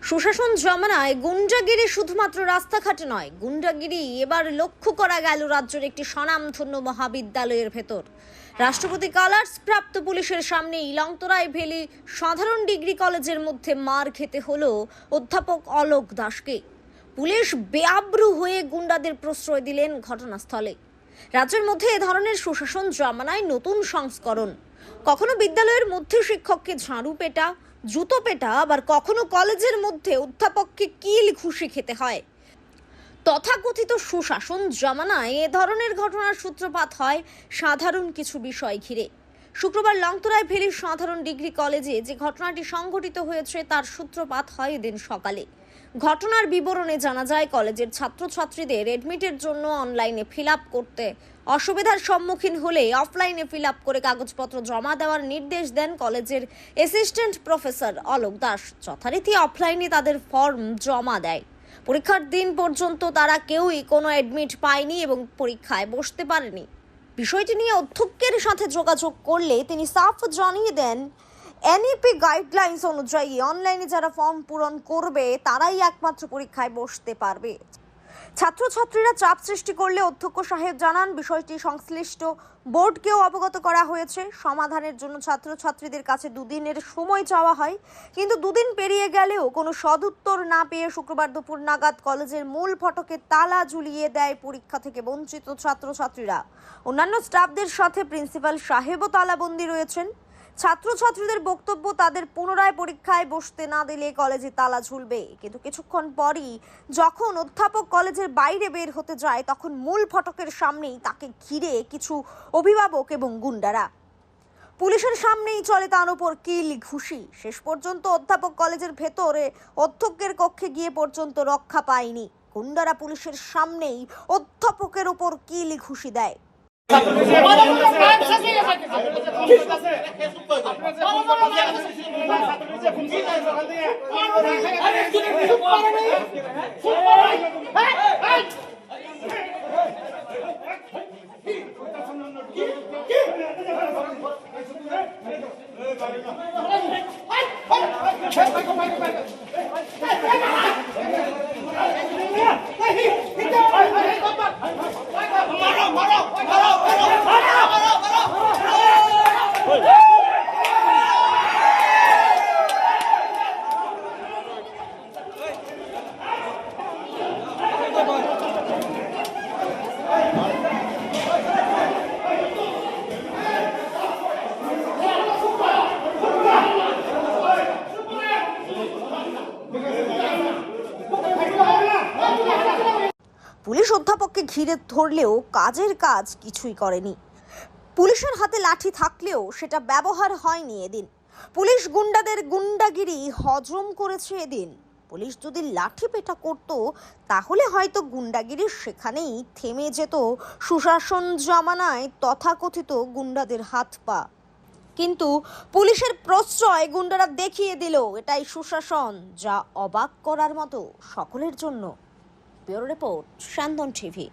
সুশাসন জমানায় গুন্ডাগিরি শুধুমাত্র রাস্তাঘাটে নয়, গুন্ডাগিরি এবার লক্ষ্য করা গেল রাজ্যের একটি স্বনামধন্য মহাবিদ্যালয়ের ভেতর। রাষ্ট্রপতি কালার্স প্রাপ্ত পুলিশের সামনে লংতরায় ভেলি সাধারণ ডিগ্রি কলেজের মধ্যে মার খেতে হলো অধ্যাপক অলোক দাসকে। পুলিশ বেআব্রু হয়ে গুন্ডাদের প্রশ্রয় দিলেন ঘটনাস্থলে। রাজ্যের মধ্যে এ ধরনের সুশাসন জমানায় নতুন সংস্করণ। কখনো বিদ্যালয়ের মধ্যে শিক্ষককে ঝাড়ু পেটা, জুতো পেটা, আবার কখনো কলেজের মধ্যে অধ্যাপককে কিল ঘুষি খেতে হয়। তথাকথিত সুশাসন জমানায় এ ধরনের ঘটনার সূত্রপাত হয় সাধারণ কিছু বিষয় ঘিরে। শুক্রবার লংতরায় ভেলি সাধারণ ডিগ্রি কলেজে যে ঘটনাটি সংঘটিত হয়েছে তার সূত্রপাত হয় এদিন সকালে। ঘটনার বিবরণে জানা যায়, কলেজের ছাত্রছাত্রীদের এডমিটের জন্য অনলাইনে ফিল আপ করতে অসুবিধার সম্মুখীন হলে অফলাইনে ফিল আপ করে কাগজপত্র জমা দেওয়ার নির্দেশ দেন কলেজের অ্যাসিস্ট্যান্ট প্রফেসর অলোক দাস। যথারীতি অফলাইনে তাদের ফর্ম জমা দেয়। পরীক্ষার দিন পর্যন্ত তারা কেউই কোনো অ্যাডমিট পায়নি এবং পরীক্ষায় বসতে পারেনি। বিষয়টি নিয়ে অধ্যক্ষের সাথে যোগাযোগ করলে তিনি সাফ জানিয়ে দেন, এনইপি গাইডলাইন্স অনুযায়ী অনলাইনে যারা ফর্ম পূরণ করবে তারাই একমাত্র পরীক্ষায় বসতে পারবে। ছাত্রছাত্রীরা চাপ সৃষ্টি করলে অধ্যক্ষ সাহেব জানান, বিষয়টি সংশ্লিষ্ট বোর্ডকেও অবগত করা হয়েছে। সমাধানের জন্য ছাত্রছাত্রীদের কাছে 2 দিনের সময় চাওয়া হয়, কিন্তু 2 দিন পেরিয়ে গেলেও কোনো সদুত্তর না পেয়ে শুক্রবার দুপুর নাগাদ কলেজের মূল ফটকে তালা ঝুলিয়ে দেয় পরীক্ষা থেকে বঞ্চিত ছাত্রছাত্রীরা। অন্যান্য স্টাফদের সাথে প্রিন্সিপাল সাহেবও তালাবন্দি রয়েছেন। ছাত্রছাত্রীদের বক্তব্য, তাদের পুনরায় পরীক্ষায় বসতে না দিলে কলেজে তালা ঝুলবে। কিন্তু কিছুক্ষণ পরই যখন অধ্যাপক কলেজের বাইরে বের হতে যায়, তখন মূল ফটকের সামনেই তাকে ঘিরে কিছু অভিভাবক এবং গুন্ডারা। পুলিশের সামনেই চলে তার উপর কিল ঘুষি। শেষ পর্যন্ত অধ্যাপক কলেজের ভেতরে অধ্যক্ষের কক্ষে গিয়ে পর্যন্ত রক্ষা পায়নি। গুন্ডারা পুলিশের সামনেই অধ্যাপকের উপর কিল ঘুষি দেয়। পুলিশ অধ্যাপককে ঘিরে ধরলেও কাজের কাজ কিছুই করেনি। পুলিশের হাতে লাঠি থাকলেও সেটা ব্যবহার হয়নি এদিন। পুলিশ গুন্ডাদের গুন্ডাগিরি হজম করেছে এদিন। পুলিশ যদি লাঠি পেটা করত তাহলে হয়তো গুন্ডাগিরি সেখানেই থেমে যেত সুশাসন জমানায় তথাকথিত গুন্ডাদের হাত পা। কিন্তু পুলিশের প্রশ্রয় গুন্ডারা দেখিয়ে দিল এটাই সুশাসন, যা অবাক করার মতো সকলের জন্য। ব্যুরো রিপোর্ট, স্যান্দন টিভি।